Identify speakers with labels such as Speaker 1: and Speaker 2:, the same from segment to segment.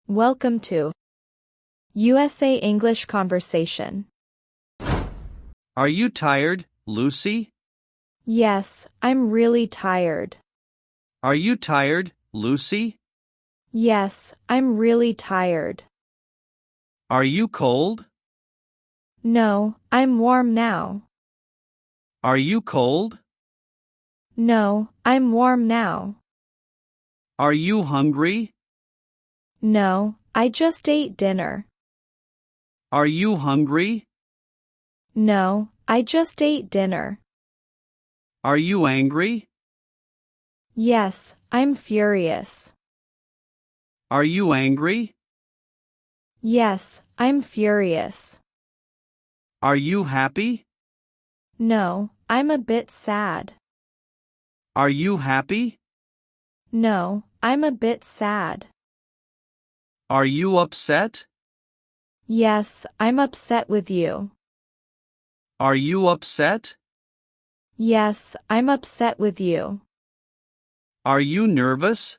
Speaker 1: Welcome to USA English Conversation.
Speaker 2: Are you tired, Lucy?
Speaker 1: Yes, I'm really tired.
Speaker 2: Are you tired, Lucy?
Speaker 1: Yes, I'm really tired.
Speaker 2: Are you cold?
Speaker 1: No, I'm warm now.
Speaker 2: Are you cold?
Speaker 1: No, I'm warm now.
Speaker 2: Are you hungry?
Speaker 1: No, I just ate dinner.
Speaker 2: Are you hungry?
Speaker 1: No, I just ate dinner.
Speaker 2: Are you angry?
Speaker 1: Yes, I'm furious.
Speaker 2: Are you angry?
Speaker 1: Yes, I'm furious.
Speaker 2: Are you happy?
Speaker 1: No, I'm a bit sad.
Speaker 2: Are you happy?
Speaker 1: No, I'm a bit sad.
Speaker 2: Are you upset?
Speaker 1: Yes, I'm upset with you.
Speaker 2: Are you upset?
Speaker 1: Yes, I'm upset with you.
Speaker 2: Are you nervous?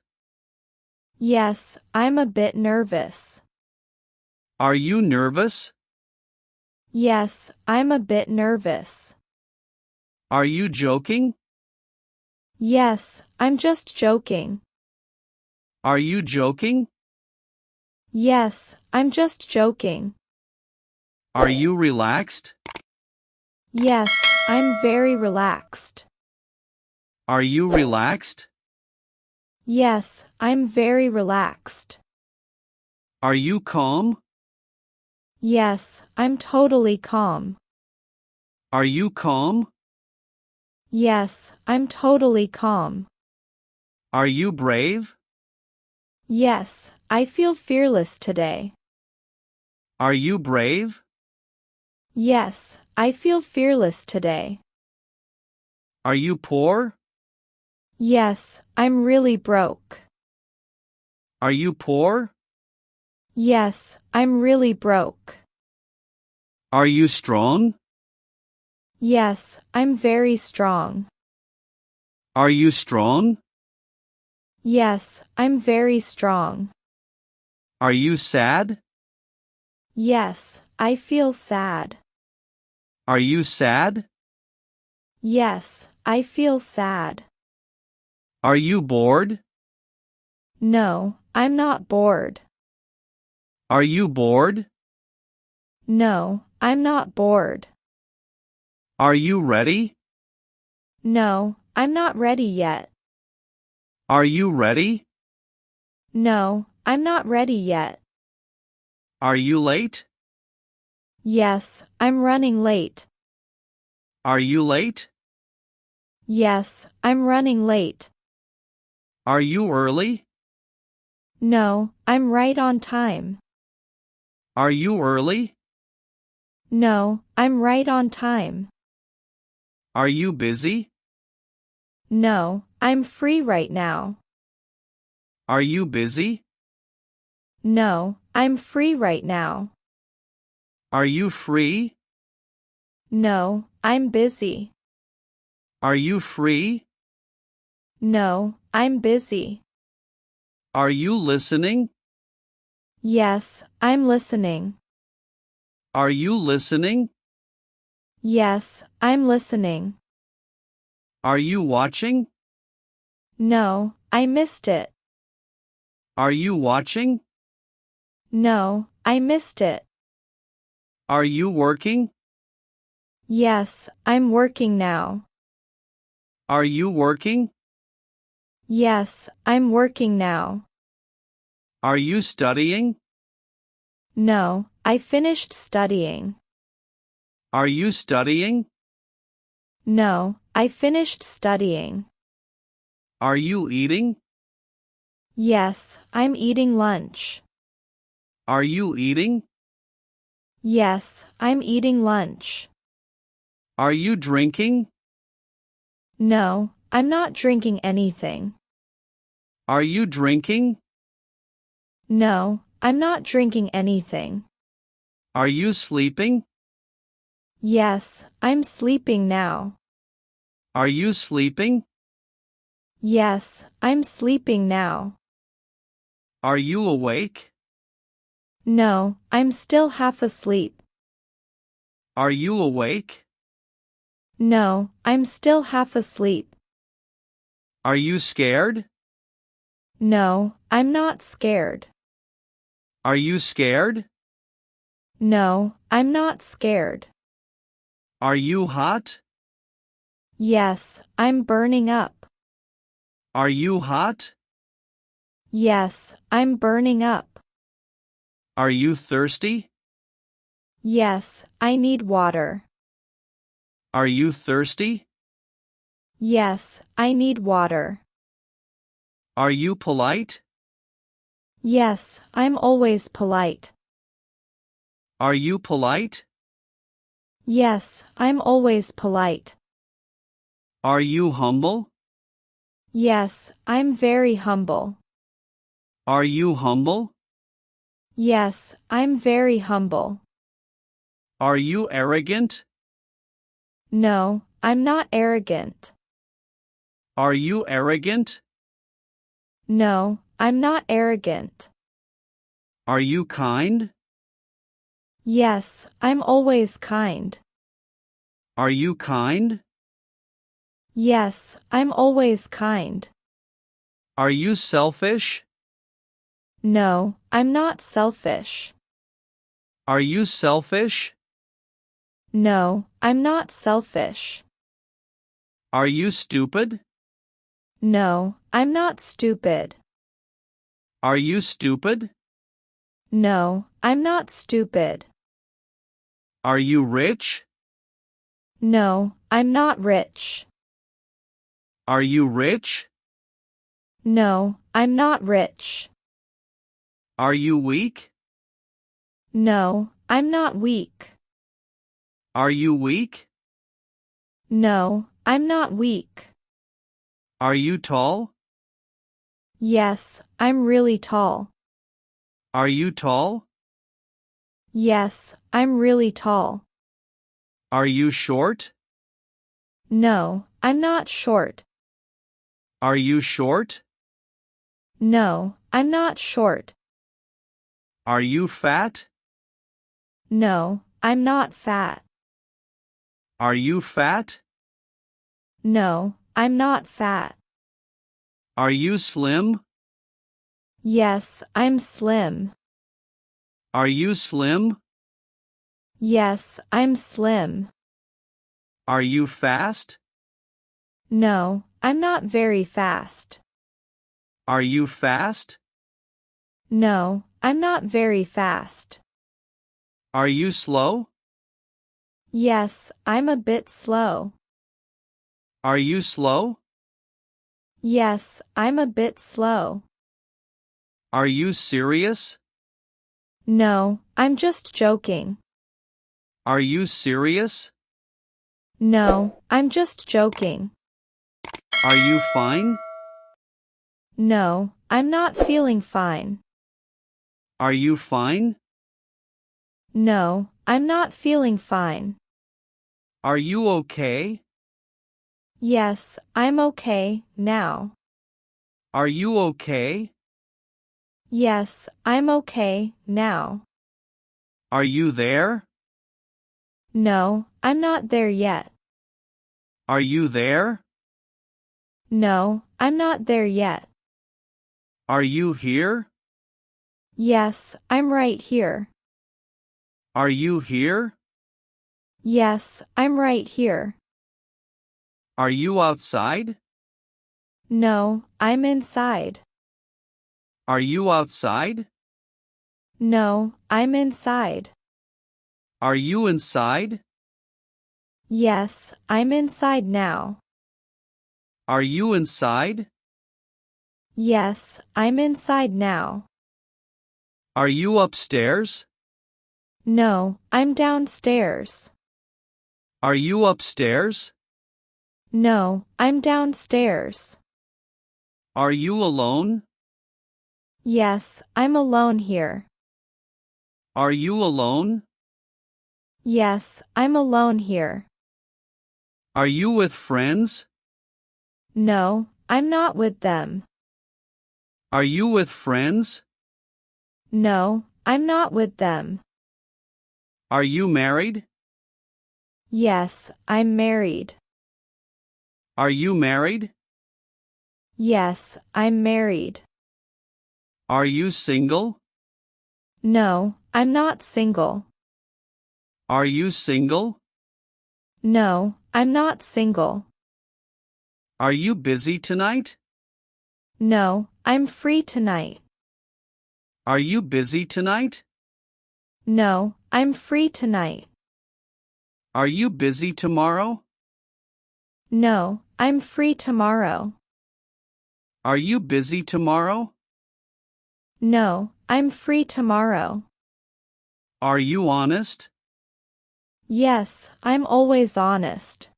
Speaker 1: Yes, I'm a bit nervous.
Speaker 2: Are you nervous?
Speaker 1: Yes, I'm a bit nervous.
Speaker 2: Are you joking?
Speaker 1: Yes, I'm just joking.
Speaker 2: Are you joking?
Speaker 1: Yes, I'm just joking.
Speaker 2: Are you relaxed?
Speaker 1: Yes, I'm very relaxed.
Speaker 2: Are you relaxed?
Speaker 1: Yes, I'm very relaxed.
Speaker 2: Are you calm?
Speaker 1: Yes, I'm totally calm.
Speaker 2: Are you calm?
Speaker 1: Yes, I'm totally calm.
Speaker 2: Are you brave?
Speaker 1: Yes, I feel fearless today.
Speaker 2: Are you brave?
Speaker 1: Yes, I feel fearless today.
Speaker 2: Are you poor?
Speaker 1: Yes, I'm really broke.
Speaker 2: Are you poor?
Speaker 1: Yes, I'm really broke.
Speaker 2: Are you strong?
Speaker 1: Yes, I'm very strong.
Speaker 2: Are you strong?
Speaker 1: Yes, I'm very strong.
Speaker 2: Are you sad?
Speaker 1: Yes, I feel sad.
Speaker 2: Are you sad?
Speaker 1: Yes, I feel sad.
Speaker 2: Are you bored?
Speaker 1: No, I'm not bored.
Speaker 2: Are you bored?
Speaker 1: No, I'm not bored.
Speaker 2: Are you ready?
Speaker 1: No, I'm not ready yet.
Speaker 2: Are you ready?
Speaker 1: No, I'm not ready yet.
Speaker 2: Are you late?
Speaker 1: Yes, I'm running late.
Speaker 2: Are you late?
Speaker 1: Yes, I'm running late.
Speaker 2: Are you early?
Speaker 1: No, I'm right on time.
Speaker 2: Are you early?
Speaker 1: No, I'm right on time.
Speaker 2: Are you busy?
Speaker 1: No, I'm free right now.
Speaker 2: Are you busy?
Speaker 1: No, I'm free right now.
Speaker 2: Are you free?
Speaker 1: No, I'm busy.
Speaker 2: Are you free?
Speaker 1: No, I'm busy.
Speaker 2: Are you listening?
Speaker 1: Yes, I'm listening.
Speaker 2: Are you listening?
Speaker 1: Yes, I'm listening.
Speaker 2: Are you watching?
Speaker 1: No, I missed it.
Speaker 2: Are you watching?
Speaker 1: No, I missed it.
Speaker 2: Are you working?
Speaker 1: Yes, I'm working now.
Speaker 2: Are you working?
Speaker 1: Yes, I'm working now.
Speaker 2: Are you studying?
Speaker 1: No, I finished studying.
Speaker 2: Are you studying?
Speaker 1: No, I finished studying.
Speaker 2: Are you eating?
Speaker 1: Yes, I'm eating lunch.
Speaker 2: Are you eating?
Speaker 1: Yes, I'm eating lunch.
Speaker 2: Are you drinking?
Speaker 1: No, I'm not drinking anything.
Speaker 2: Are you drinking?
Speaker 1: No, I'm not drinking anything.
Speaker 2: Are you sleeping?
Speaker 1: Yes, I'm sleeping now.
Speaker 2: Are you sleeping?
Speaker 1: Yes, I'm sleeping now.
Speaker 2: Are you awake?
Speaker 1: No, I'm still half asleep.
Speaker 2: Are you awake?
Speaker 1: No, I'm still half asleep.
Speaker 2: Are you scared?
Speaker 1: No, I'm not scared.
Speaker 2: Are you scared?
Speaker 1: No, I'm not scared.
Speaker 2: Are you hot?
Speaker 1: Yes, I'm burning up.
Speaker 2: Are you hot?
Speaker 1: Yes, I'm burning up.
Speaker 2: Are you thirsty?
Speaker 1: Yes, I need water.
Speaker 2: Are you thirsty?
Speaker 1: Yes, I need water.
Speaker 2: Are you polite?
Speaker 1: Yes, I'm always polite.
Speaker 2: Are you polite?
Speaker 1: Yes, I'm always polite.
Speaker 2: Are you humble?
Speaker 1: Yes, I'm very humble.
Speaker 2: Are you humble?
Speaker 1: Yes, I'm very humble.
Speaker 2: Are you arrogant?
Speaker 1: No, I'm not arrogant.
Speaker 2: Are you arrogant?
Speaker 1: No, I'm not arrogant.
Speaker 2: Are you kind?
Speaker 1: Yes, I'm always kind.
Speaker 2: Are you kind?
Speaker 1: Yes, I'm always kind.
Speaker 2: Are you selfish?
Speaker 1: No, I'm not selfish.
Speaker 2: Are you selfish?
Speaker 1: No, I'm not selfish.
Speaker 2: Are you stupid?
Speaker 1: No, I'm not stupid.
Speaker 2: Are you stupid?
Speaker 1: No, I'm not stupid.
Speaker 2: Are you rich?
Speaker 1: No, I'm not rich.
Speaker 2: Are you rich?
Speaker 1: No, I'm not rich.
Speaker 2: Are you weak?
Speaker 1: No, I'm not weak.
Speaker 2: Are you weak?
Speaker 1: No, I'm not weak.
Speaker 2: Are you tall?
Speaker 1: Yes, I'm really tall.
Speaker 2: Are you tall?
Speaker 1: Yes, I'm really tall.
Speaker 2: Are you short?
Speaker 1: No, I'm not short.
Speaker 2: Are you short?
Speaker 1: No, I'm not short.
Speaker 2: Are you fat?
Speaker 1: No, I'm not fat.
Speaker 2: Are you fat?
Speaker 1: No, I'm not fat.
Speaker 2: Are you slim?
Speaker 1: Yes, I'm slim.
Speaker 2: Are you slim?
Speaker 1: Yes, I'm slim.
Speaker 2: Are you fast?
Speaker 1: No, I'm not very fast.
Speaker 2: Are you fast?
Speaker 1: No, I'm not very fast.
Speaker 2: Are you slow?
Speaker 1: Yes, I'm a bit slow.
Speaker 2: Are you slow?
Speaker 1: Yes, I'm a bit slow.
Speaker 2: Are you serious?
Speaker 1: No, I'm just joking.
Speaker 2: Are you serious?
Speaker 1: No, I'm just joking.
Speaker 2: Are you fine?
Speaker 1: No, I'm not feeling fine.
Speaker 2: Are you fine?
Speaker 1: No, I'm not feeling fine.
Speaker 2: Are you okay?
Speaker 1: Yes, I'm okay, now.
Speaker 2: Are you okay?
Speaker 1: Yes, I'm okay, now.
Speaker 2: Are you there?
Speaker 1: No, I'm not there yet.
Speaker 2: Are you there?
Speaker 1: No, I'm not there yet.
Speaker 2: Are you here?
Speaker 1: Yes, I'm right here.
Speaker 2: Are you here?
Speaker 1: Yes, I'm right here.
Speaker 2: Are you outside?
Speaker 1: No, I'm inside.
Speaker 2: Are you outside?
Speaker 1: No, I'm inside.
Speaker 2: Are you inside?
Speaker 1: Yes, I'm inside now.
Speaker 2: Are you inside?
Speaker 1: Yes, I'm inside now.
Speaker 2: Are you upstairs?
Speaker 1: No, I'm downstairs.
Speaker 2: Are you upstairs?
Speaker 1: No, I'm downstairs.
Speaker 2: Are you alone?
Speaker 1: Yes, I'm alone here.
Speaker 2: Are you alone?
Speaker 1: Yes, I'm alone here.
Speaker 2: Are you with friends?
Speaker 1: No, I'm not with them.
Speaker 2: Are you with friends?
Speaker 1: No, I'm not with them.
Speaker 2: Are you married?
Speaker 1: Yes, I'm married.
Speaker 2: Are you married?
Speaker 1: Yes, I'm married.
Speaker 2: Are you single?
Speaker 1: No, I'm not single.
Speaker 2: Are you single?
Speaker 1: No, I'm not single.
Speaker 2: Are you busy tonight?
Speaker 1: No, I'm free tonight.
Speaker 2: Are you busy tonight?
Speaker 1: No, I'm free tonight.
Speaker 2: Are you busy tomorrow?
Speaker 1: No, I'm free tomorrow.
Speaker 2: Are you busy tomorrow?
Speaker 1: No, I'm free tomorrow.
Speaker 2: Are you honest?
Speaker 1: Yes, I'm always honest.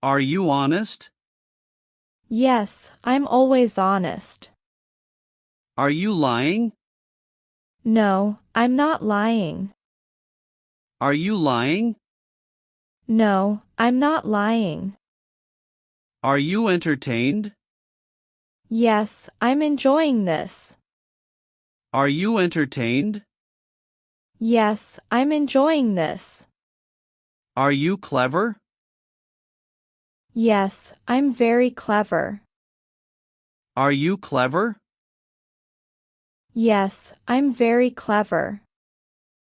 Speaker 2: Are you honest?
Speaker 1: Yes, I'm always honest.
Speaker 2: Are you lying?
Speaker 1: No, I'm not lying.
Speaker 2: Are you lying?
Speaker 1: No, I'm not lying.
Speaker 2: Are you entertained?
Speaker 1: Yes, I'm enjoying this.
Speaker 2: Are you entertained?
Speaker 1: Yes, I'm enjoying this.
Speaker 2: Are you clever?
Speaker 1: Yes, I'm very clever.
Speaker 2: Are you clever?
Speaker 1: Yes, I'm very clever.